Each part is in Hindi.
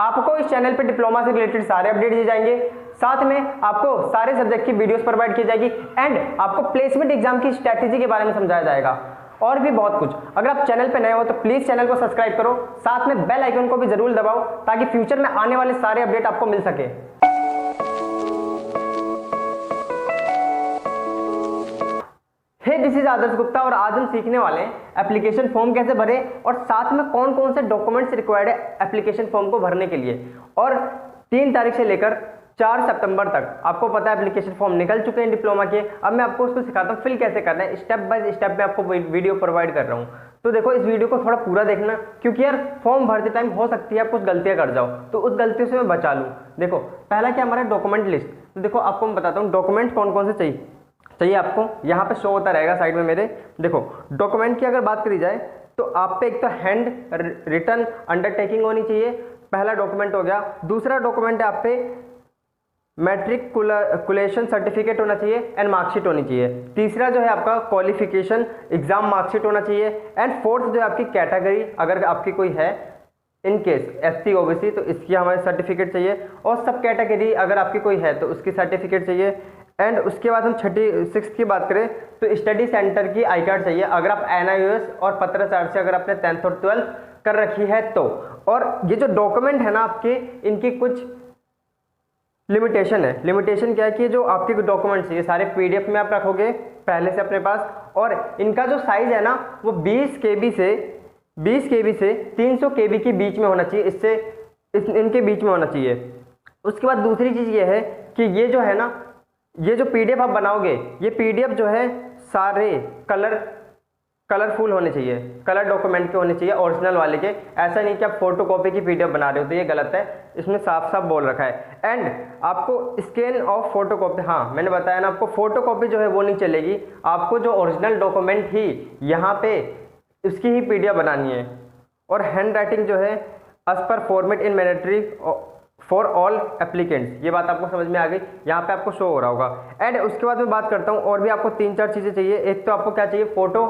आपको इस चैनल पे डिप्लोमा से रिलेटेड सारे अपडेट दिए जाएंगे, साथ में आपको सारे सब्जेक्ट की वीडियोस प्रोवाइड की जाएगी एंड आपको प्लेसमेंट एग्जाम की स्ट्रैटेजी के बारे में समझाया जाएगा और भी बहुत कुछ। अगर आप चैनल पे नए हो तो प्लीज चैनल को सब्सक्राइब करो, साथ में बेल आइकन को भी जरूर दबाओ ताकि फ्यूचर में आने वाले सारे अपडेट आपको मिल सके। हे दिस इज आदर्श गुप्ता और आज हम सीखने वाले हैं एप्लीकेशन फॉर्म कैसे भरे और साथ में कौन कौन से डॉक्यूमेंट्स रिक्वायर्ड है एप्लीकेशन फॉर्म को भरने के लिए। और 3 तारीख से लेकर 4 सितंबर तक आपको पता है एप्लीकेशन फॉर्म निकल चुके हैं डिप्लोमा के। अब मैं आपको उसको सिखाता हूँ फिल कैसे करना है, स्टेप बाय स्टेप में आपको वीडियो प्रोवाइड कर रहा हूँ। तो देखो इस वीडियो को थोड़ा पूरा देखना, क्योंकि यार फॉर्म भरते टाइम हो सकती है आप कुछ गलतियां कर जाओ, तो उस गलतियों से मैं बचा लूँ। देखो पहला क्या हमारा डॉक्यूमेंट लिस्ट। तो देखो आपको मैं बताता हूँ डॉक्यूमेंट कौन कौन से चाहिए आपको, यहाँ पे शो होता रहेगा साइड में मेरे। देखो डॉक्यूमेंट की अगर बात करी जाए तो आप पे एक तो हैंड रिटन अंडरटेकिंग होनी चाहिए, पहला डॉक्यूमेंट हो गया। दूसरा डॉक्यूमेंट है आप पे मैट्रिकुलेशन सर्टिफिकेट होना चाहिए एंड मार्कशीट होनी चाहिए। तीसरा जो है आपका क्वालिफिकेशन एग्जाम मार्कशीट होना चाहिए एंड फोर्थ जो है आपकी कैटेगरी अगर आपकी कोई है, इन केस SC OBC तो इसकी हमारे सर्टिफिकेट चाहिए, और सब कैटेगरी अगर आपकी कोई है तो उसकी सर्टिफिकेट चाहिए। एंड उसके बाद हम 6 की बात करें तो स्टडी सेंटर की आई कार्ड चाहिए अगर आप NIOS और पत्राचार से अगर आपने 10th और 12th कर रखी है तो। और ये जो डॉक्यूमेंट है ना आपके, इनकी कुछ लिमिटेशन है। लिमिटेशन क्या है कि जो आपके डॉक्यूमेंट्स है ये सारे PDF में आप रखोगे पहले से अपने पास, और इनका जो साइज है ना वो 20 KB से 300 KB के बीच में होना चाहिए, इनके बीच में होना चाहिए। उसके बाद दूसरी चीज़ ये है कि ये जो है ना, ये जो PDF आप बनाओगे ये PDF जो है सारे कलरफुल होने चाहिए, कलर डॉक्यूमेंट के होने चाहिए, ओरिजिनल वाले के। ऐसा नहीं कि आप फोटोकॉपी की PDF बना रहे हो तो ये गलत है, इसमें साफ साफ बोल रखा है। एंड आपको स्कैन ऑफ फोटोकॉपी, हाँ मैंने बताया ना आपको फोटोकॉपी जो है वो नहीं चलेगी, आपको जो ओरिजिनल डॉक्यूमेंट ही यहाँ पे उसकी ही PDF बनानी है। और हैंड राइटिंग जो है as per format in mandatory for all applicants, ये बात आपको समझ में आ गई, यहाँ पे आपको शो हो रहा होगा। एंड उसके बाद मैं बात करता हूँ और भी आपको 3-4 चीज़ें चाहिए। एक तो आपको क्या चाहिए, फोटो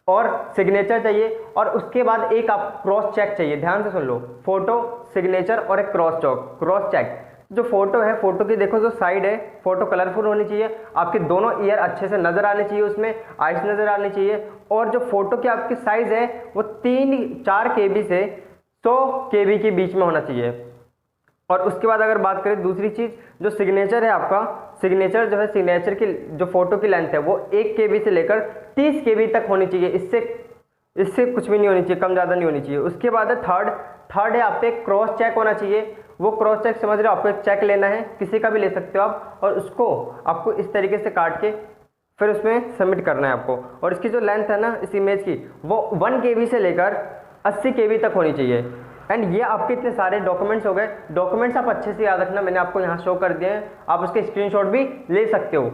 और सिग्नेचर चाहिए, और उसके बाद एक आप क्रॉस चेक चाहिए। ध्यान से सुन लो, फोटो सिग्नेचर और एक क्रॉस चेक। जो फोटो है, फोटो की देखो जो साइड है फोटो कलरफुल होनी चाहिए, आपके दोनों ईयर अच्छे से नजर आने चाहिए, उसमें आइस नजर आनी चाहिए, और जो फोटो की आपकी साइज है वो 3-4 KB से 100 KB के बीच में होना चाहिए। और उसके बाद अगर बात करें दूसरी चीज़, जो सिग्नेचर है आपका, सिग्नेचर जो है सिग्नेचर की जो फोटो की लेंथ है वो 1 KB से लेकर 30 KB तक होनी चाहिए, इससे कुछ भी नहीं होनी चाहिए, कम ज़्यादा नहीं होनी चाहिए। उसके बाद है थर्ड है आप पे क्रॉस चेक होना चाहिए। वो क्रॉस चेक समझ रहे हो, आपको एक चेक लेना है, किसी का भी ले सकते हो आप, और उसको आपको इस तरीके से काट के फिर उसमें सबमिट करना है आपको। और इसकी जो लेंथ है ना इस इमेज की वो 1 KB से लेकर 80 KB तक होनी चाहिए। एंड ये आपके इतने सारे डॉक्यूमेंट्स हो गए। डॉक्यूमेंट्स आप अच्छे से याद रखना, मैंने आपको यहाँ शो कर दिए हैं, आप उसके स्क्रीनशॉट भी ले सकते हो।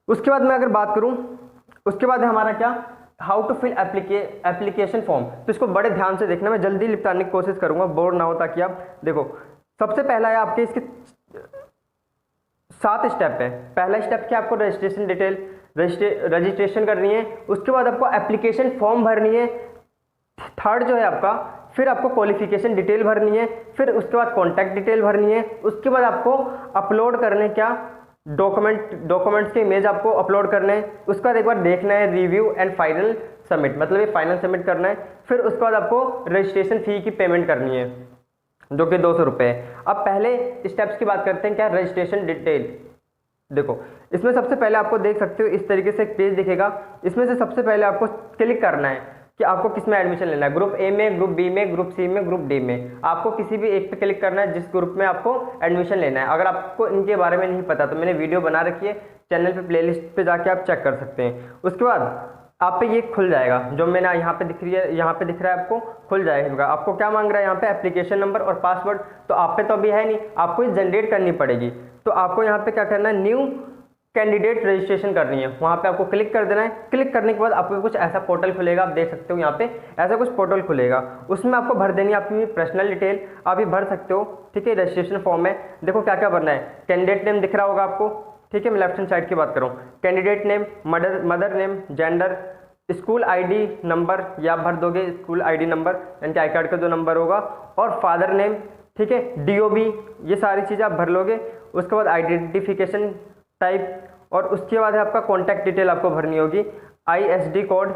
उसके बाद मैं अगर बात करूँ, उसके बाद है हमारा क्या, how to fill application form. तो इसको बड़े ध्यान से देखना, मैं जल्दी निपटाने की कोशिश करूँगा, बोर ना हो, ताकि आप देखो। सबसे पहला है आपके इसके 7 स्टेप है। पहला स्टेप क्या, आपको रजिस्ट्रेशन डिटेल रजिस्ट्रेशन करनी है। उसके बाद आपको एप्लीकेशन फॉर्म भरनी है। थर्ड जो है आपका, फिर आपको क्वालिफिकेशन डिटेल भरनी है, फिर उसके बाद कॉन्टैक्ट डिटेल भरनी है। उसके बाद आपको अपलोड करने क्या, डॉक्यूमेंट्स के इमेज आपको अपलोड करने हैं। उसके बाद एक बार देखना है, रिव्यू एंड फाइनल सबमिट, मतलब ये फाइनल सबमिट करना है। फिर उसके बाद आपको रजिस्ट्रेशन फी की पेमेंट करनी है जो कि 200 रुपये है। अब पहले स्टेप्स की बात करते हैं, क्या, रजिस्ट्रेशन डिटेल। देखो इसमें सबसे पहले आपको देख सकते हो इस तरीके से एक पेज दिखेगा, इसमें से सबसे पहले आपको क्लिक करना है कि आपको किस में एडमिशन लेना है, ग्रुप A में, ग्रुप B में, ग्रुप C में, ग्रुप D में। आपको किसी भी एक पे क्लिक करना है जिस ग्रुप में आपको एडमिशन लेना है। अगर आपको इनके बारे में नहीं पता तो मैंने वीडियो बना रखी है चैनल पे, प्लेलिस्ट पे जाके आप चेक कर सकते हैं। उसके बाद आप पे ये खुल जाएगा, जो मैंने यहाँ पे दिख रही है, यहाँ पे दिख रहा है आपको, खुल जाएगा। आपको क्या मांग रहा है यहाँ पे, एप्लीकेशन नंबर और पासवर्ड। तो आप पे तो अभी है नहीं, आपको ये जनरेट करनी पड़ेगी। तो आपको यहाँ पे क्या करना है, न्यू कैंडिडेट रजिस्ट्रेशन करनी है, वहाँ पे आपको क्लिक कर देना है। क्लिक करने के बाद आपको कुछ ऐसा पोर्टल खुलेगा, आप देख सकते हो यहाँ पे ऐसा कुछ पोर्टल खुलेगा। उसमें आपको भर देनी है अपनी पर्सनल डिटेल, आप ये भर सकते हो, ठीक है। रजिस्ट्रेशन फॉर्म में देखो क्या क्या भरना है, कैंडिडेट नेम दिख रहा होगा आपको, ठीक है। मैं लेफ्ट हैंड साइड की बात करूँ, candidate name, mother name, gender, school ID number ये आप भर दोगे, स्कूल आईडी नंबर यानी कि आई कार्ड का जो नंबर होगा, और फादर नेम, ठीक है, डीओबी, ये सारी चीज़ें आप भर लोगे। उसके बाद आइडेंटिफिकेशन टाइप, और उसके बाद है आपका कॉन्टैक्ट डिटेल आपको भरनी होगी, आईएसडी कोड,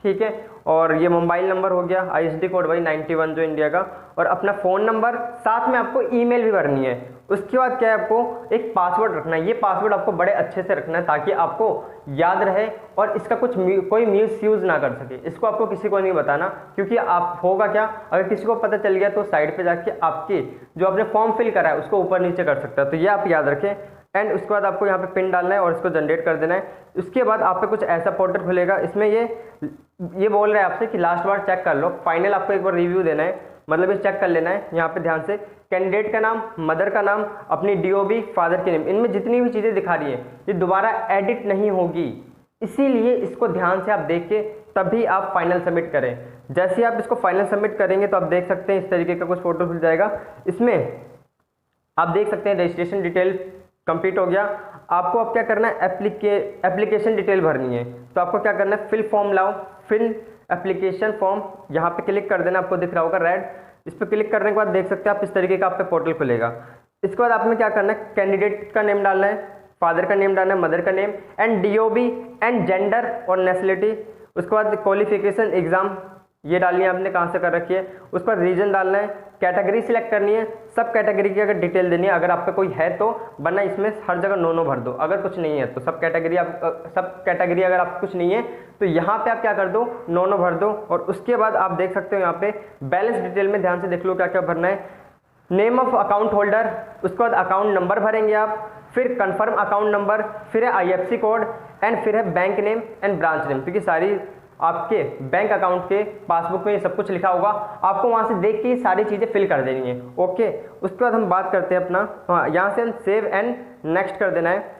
ठीक है, और ये मोबाइल नंबर हो गया, आईएसडी कोड वही 91 जो इंडिया का, और अपना फ़ोन नंबर, साथ में आपको ईमेल भी भरनी है। उसके बाद क्या है, आपको एक पासवर्ड रखना है। ये पासवर्ड आपको बड़े अच्छे से रखना है ताकि आपको याद रहे और इसका कोई मिस यूज़ ना कर सके। इसको आपको किसी को नहीं बताना, क्योंकि आप होगा क्या, अगर किसी को पता चल गया तो साइड पे जाके आपके जो आपने फॉर्म फिल करा है उसको ऊपर नीचे कर सकता है। तो ये आप याद रखें। एंड उसके बाद आपको यहाँ पे पिन डालना है और इसको जनरेट कर देना है। उसके बाद आप पे कुछ ऐसा पोर्टल खुलेगा, इसमें ये बोल रहा है आपसे कि लास्ट बार चेक कर लो, फाइनल आपको एक बार रिव्यू देना है, मतलब ये चेक कर लेना है। यहाँ पे ध्यान से कैंडिडेट का नाम, मदर का नाम, अपनी डीओबी, फादर के नेम, इनमें जितनी भी चीज़ें दिखा रही है ये दोबारा एडिट नहीं होगी, इसीलिए इसको ध्यान से आप देख के तभी आप फाइनल सबमिट करें। जैसे ही आप इसको फाइनल सबमिट करेंगे तो आप देख सकते हैं इस तरीके का कुछ फोटो खुल जाएगा। इसमें आप देख सकते हैं रजिस्ट्रेशन डिटेल कंप्लीट हो गया। आपको अब क्या करना है, एप्लीकेशन डिटेल भरनी है। तो आपको क्या करना है, फिल फॉर्म लाओ, फिल एप्लीकेशन फॉर्म, यहाँ पे क्लिक कर देना, आपको दिख रहा होगा रेड, इस पर क्लिक करने के बाद देख सकते हैं आप इस तरीके का आप पे पोर्टल खुलेगा। इसके बाद आपने क्या करना है, कैंडिडेट का नेम डालना है, फादर का नेम डालना है, मदर का name, and DOB and gender और नेशनलिटी। उसके बाद क्वालिफिकेशन एग्जाम ये डालनी है आपने कहाँ से कर रखी है। उसके बाद रीजन डालना है, कैटेगरी सिलेक्ट करनी है, सब कैटेगरी की अगर डिटेल देनी है, अगर आप पे कोई है तो, वरना इसमें हर जगह नो भर दो। अगर कुछ नहीं है तो सब कैटेगरी अगर आप कुछ नहीं है तो यहाँ पे आप क्या कर दो, नो भर दो। और उसके बाद आप देख सकते हो यहाँ पे बैलेंस डिटेल में ध्यान से देख लो क्या क्या भरना है। नेम ऑफ अकाउंट होल्डर, उसके बाद अकाउंट नंबर भरेंगे आप, फिर कंफर्म अकाउंट नंबर, फिर है आईएफएससी कोड, एंड फिर है bank name and branch name, क्योंकि सारी आपके बैंक अकाउंट के पासबुक में ये सब कुछ लिखा होगा, आपको वहां से देख के ये सारी चीजें फिल कर देनी है। ओके, उसके बाद हम बात करते हैं अपना, हाँ यहाँ से हम सेव एंड नेक्स्ट कर देना है।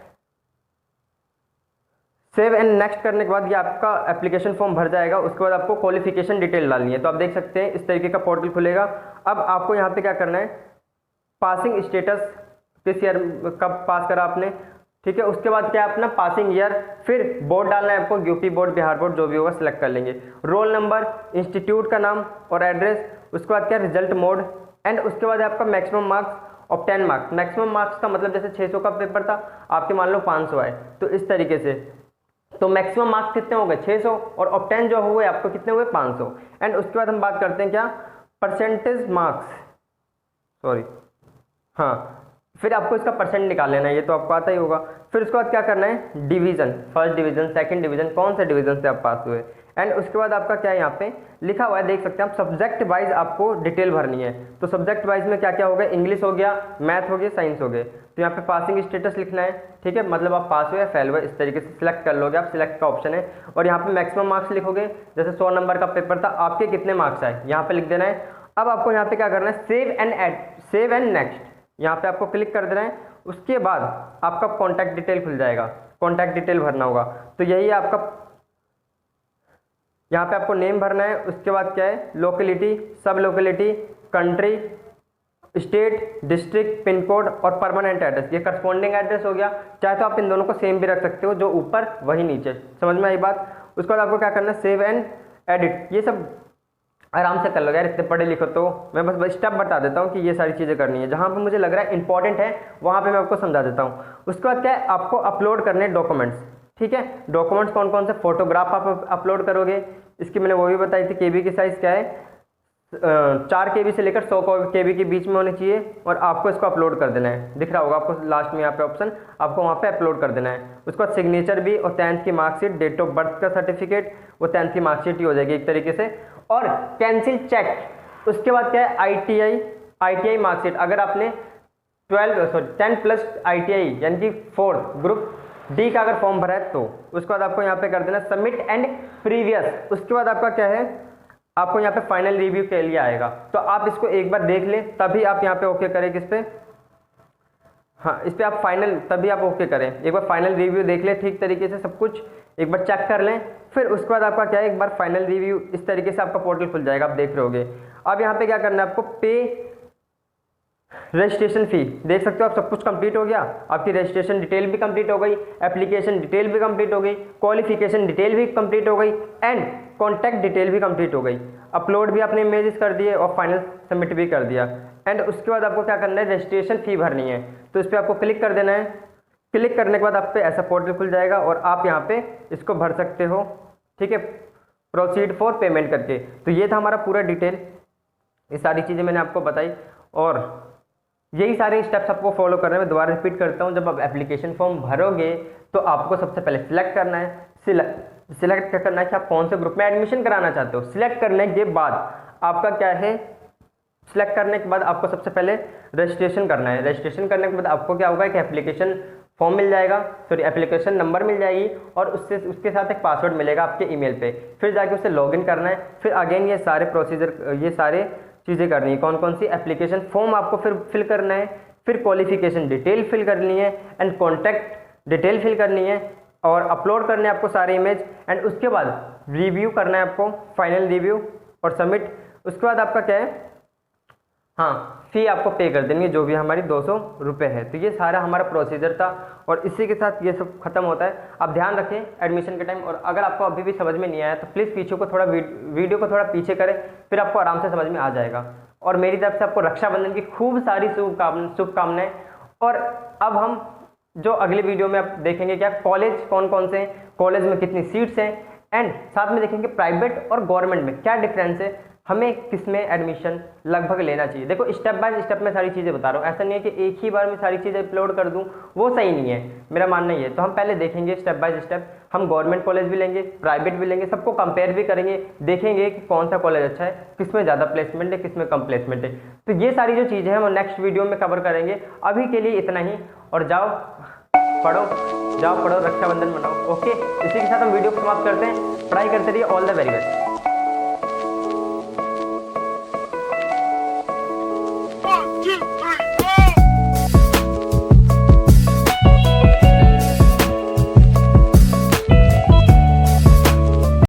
सेव एंड नेक्स्ट करने के बाद ये आपका एप्लीकेशन फॉर्म भर जाएगा। उसके बाद आपको क्वालिफिकेशन डिटेल डालनी है। तो आप देख सकते हैं इस तरीके का पोर्टल खुलेगा। अब आपको यहाँ पे क्या करना है, पासिंग स्टेटस किस ईयर कब पास करा आपने, ठीक है। उसके बाद क्या है अपना पासिंग ईयर, फिर बोर्ड डालना है आपको, यूपी बोर्ड, बिहार बोर्ड, जो भी होगा सिलेक्ट कर लेंगे। रोल नंबर, इंस्टीट्यूट का नाम और एड्रेस। उसके बाद क्या रिजल्ट मोड, एंड उसके बाद आपका मैक्सिमम मार्क्स और 10 मार्क्स। मैक्सिमम मार्क्स का मतलब जैसे 600 का पेपर था, आपके मान लो 500 आए, तो इस तरीके से तो मैक्सिमम मार्क्स कितने हो गए 600, और ऑब्टेन जो हुए आपको कितने हुए 500। एंड उसके बाद हम बात करते हैं क्या, परसेंटेज मार्क्स, सॉरी हाँ, फिर आपको इसका परसेंट निकाल लेना है, ये तो आपको आता ही होगा। फिर उसके बाद क्या करना है, division, first division, second division, कौन से डिवीजन से आप पास हुए। एंड उसके बाद आपका क्या है, यहाँ पे लिखा हुआ है देख सकते हैं आप, सब्जेक्ट वाइज आपको डिटेल भरनी है। तो सब्जेक्ट वाइज में क्या क्या हो गया, इंग्लिश हो गया, मैथ हो गया, साइंस हो गए। तो यहाँ पे पासिंग स्टेटस लिखना है, ठीक है, मतलब आप पास हुए या फेल हुए, इस तरीके से सिलेक्ट कर लोगे आप, सिलेक्ट का ऑप्शन है। और यहाँ पे मैक्सिमम मार्क्स लिखोगे, जैसे 100 नंबर का पेपर था, आपके कितने मार्क्स आए यहाँ पे लिख देना है। अब आपको यहाँ पे क्या करना है, सेव एंड नेक्स्ट, यहाँ पे आपको क्लिक कर देना है। उसके बाद आपका कॉन्टैक्ट डिटेल खुल जाएगा, कॉन्टैक्ट डिटेल भरना होगा। तो यही है आपका, यहाँ पे आपको नेम भरना है। उसके बाद क्या है, लोकेलिटी, सब locality, country, state, district, pin code और परमानेंट एड्रेस। ये करस्पॉन्डिंग एड्रेस हो गया, चाहे तो आप इन दोनों को सेम भी रख सकते हो, जो ऊपर वही नीचे। समझ में आई बात। उसके बाद आपको क्या करना है, सेव एंड एडिट, ये सब आराम से कर लो यार, इतने पढ़े लिखो तो। मैं बस स्टेप बता देता हूँ कि ये सारी चीज़ें करनी है, जहाँ पे मुझे लग रहा है इंपॉर्टेंट है वहाँ पे मैं आपको समझा देता हूँ। उसके बाद क्या है, आपको अपलोड करने डॉक्यूमेंट्स, ठीक है। डॉक्यूमेंट्स कौन कौन से, फोटोग्राफ आप अपलोड करोगे, इसकी मैंने वो भी बताई थी, केबी की साइज़ क्या है, 4 KB से लेकर 100 KB के बीच में होनी चाहिए। और आपको इसको अपलोड कर देना है, दिख रहा होगा आपको लास्ट में यहाँ पे ऑप्शन, आपको वहाँ पे अपलोड कर देना है। उसके बाद सिग्नेचर भी, और 10th की मार्कशीट, डेट ऑफ बर्थ का सर्टिफिकेट, वो 10th की मार्कशीट ही हो जाएगी एक तरीके से। और कैंसिल चेक। उसके बाद क्या है, ITI मार्कशीट, अगर आपने 10+ ITI यानी कि 4th ग्रुप D का अगर फॉर्म भरा है तो। उसके बाद आपको यहाँ पे कर देना सबमिट एंड प्रीवियस। उसके बाद आपका क्या है, आपको यहाँ पे फाइनल रिव्यू के लिए आएगा, तो आप इसको एक बार देख लें तभी आप यहाँ पे ओके करें, किस पे, हाँ इस पे आप फाइनल, तभी आप ओके करें। एक बार फाइनल रिव्यू देख लें ठीक तरीके से, सब कुछ एक बार चेक कर लें। फिर उसके बाद आपका क्या है, एक बार फाइनल रिव्यू, इस तरीके से आपका पोर्टल खुल जाएगा, आप देख रहे होगे। अब यहाँ पे क्या करना है आपको, पे रजिस्ट्रेशन फ़ी देख सकते हो आप, सब कुछ कंप्लीट हो गया, आपकी रजिस्ट्रेशन डिटेल भी कंप्लीट हो गई, एप्लीकेशन डिटेल भी कंप्लीट हो गई, क्वालिफिकेशन डिटेल भी कंप्लीट हो गई एंड कॉन्टैक्ट डिटेल भी कंप्लीट हो गई। अपलोड भी आपने इमेजेस कर दिए और फाइनल सबमिट भी कर दिया। एंड उसके बाद आपको क्या करना है, रजिस्ट्रेशन फ़ी भरनी है, तो इस पर आपको क्लिक कर देना है। क्लिक करने के बाद आप पे ऐसा पोर्टल खुल जाएगा और आप यहाँ पे इसको भर सकते हो, ठीक है, प्रोसीड फॉर पेमेंट करके। तो ये था हमारा पूरा डिटेल, ये सारी चीज़ें मैंने आपको बताई और यही सारे स्टेप्स आपको फॉलो करने में दोबारा रिपीट करता हूँ। जब आप एप्लीकेशन फॉर्म भरोगे तो आपको सबसे पहले सिलेक्ट करना है, सिलेक्ट क्या करना है कि आप कौन से ग्रुप में एडमिशन कराना चाहते हो। सिलेक्ट करने के बाद आपका क्या है, सिलेक्ट करने के बाद आपको सबसे पहले रजिस्ट्रेशन करना है। रजिस्ट्रेशन करने के बाद आपको क्या होगा कि एप्लीकेशन फॉर्म मिल जाएगा, सॉरी एप्लीकेशन नंबर मिल जाएगी और उसके साथ एक पासवर्ड मिलेगा आपके ईमेल पे। फिर जाके उसे लॉगिन करना है, फिर अगेन ये सारे प्रोसीजर, ये सारे चीज़ें करनी है। कौन कौन सी, एप्लीकेशन फॉर्म आपको फिर फिल करना है, फिर क्वालिफिकेशन डिटेल फिल करनी है एंड कॉन्टैक्ट डिटेल फिल करनी है और अपलोड करने हैं आपको सारे इमेज एंड उसके बाद रिव्यू करना है आपको, फाइनल रिव्यू और सबमिट। उसके बाद आपका क्या है, हाँ, फ़ी आपको पे कर देंगे जो भी हमारी 200 रुपये है। तो ये सारा हमारा प्रोसीजर था और इसी के साथ ये सब खत्म होता है। आप ध्यान रखें एडमिशन के टाइम, और अगर आपको अभी भी समझ में नहीं आया तो प्लीज़ पीछे को थोड़ा वीडियो को थोड़ा पीछे करें, फिर आपको आराम से समझ में आ जाएगा। और मेरी तरफ से आपको रक्षाबंधन की खूब सारी शुभकामनाएं। और अब हम जो अगले वीडियो में आप देखेंगे क्या कॉलेज कौन कौन से हैं, कॉलेज में कितनी सीट्स हैं एंड साथ में देखेंगे प्राइवेट और गवर्नमेंट में क्या डिफरेंस है, हमें किस में एडमिशन लगभग लेना चाहिए। देखो स्टेप बाय स्टेप में सारी चीज़ें बता रहा हूँ, ऐसा नहीं है कि एक ही बार में सारी चीज़ें अपलोड कर दूँ, वो सही नहीं है, मेरा मानना ही है। तो हम पहले देखेंगे स्टेप बाय स्टेप, हम गवर्नमेंट कॉलेज भी लेंगे, प्राइवेट भी लेंगे, सबको कंपेयर भी करेंगे, देखेंगे कि कौन सा कॉलेज अच्छा है, किस में ज़्यादा प्लेसमेंट है, किस में कम प्लेसमेंट है। तो ये सारी जो चीज़ें हैं हम नेक्स्ट वीडियो में कवर करेंगे। अभी के लिए इतना ही, और जाओ पढ़ो, रक्षाबंधन मनाओ। ओके, इसी के साथ हम वीडियो को समाप्त करते हैं। पढ़ाई करते रहिए, ऑल द वेरी बेस्ट।